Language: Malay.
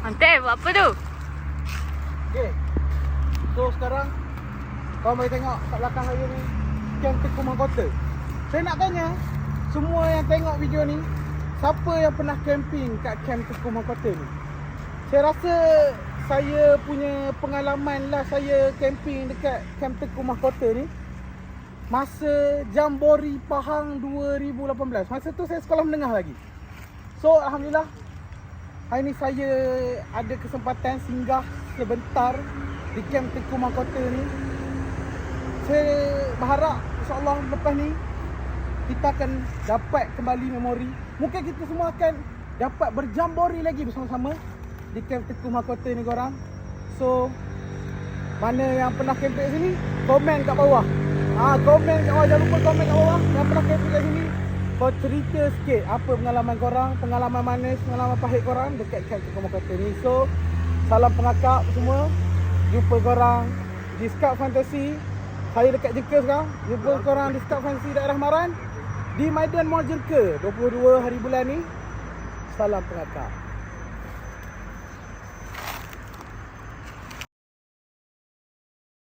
Antai, buat apa tu? Okay. So sekarang kau mari tengok kat belakang saya ni Camp Tekuman Kota. Saya nak tanya semua yang tengok video ni, siapa yang pernah camping kat Camp Tekuman Kota ni? Saya rasa saya punya pengalaman lah saya camping dekat Camp Tekuman Kota ni masa Jambori Pahang 2018. Masa tu saya sekolah menengah lagi. So alhamdulillah hari ni saya ada kesempatan singgah sebentar di Camp Tekuman Kota ni. Saya berharap insyaAllah lepas ni kita akan dapat kembali memori. Mungkin kita semua akan dapat berjambori lagi bersama-sama di Camp Tekuman Kota ni korang. So mana yang pernah camping kat sini, komen kat bawah. Komen kat bawah, jangan lupa komen kat bawah yang pernah camping kat sini. Kau cerita sikit apa pengalaman korang, pengalaman manis, pengalaman pahit korang dekat Camp Tekuman Kota ni. So salam pengakap semua. Jumpa korang di Scout Fantasy. Saya dekat Jengka sekarang. Jumpa korang di Scout Fantasy daerah Maran di Maidan Mall Jengka 22 hari bulan ni. Salam pengakap.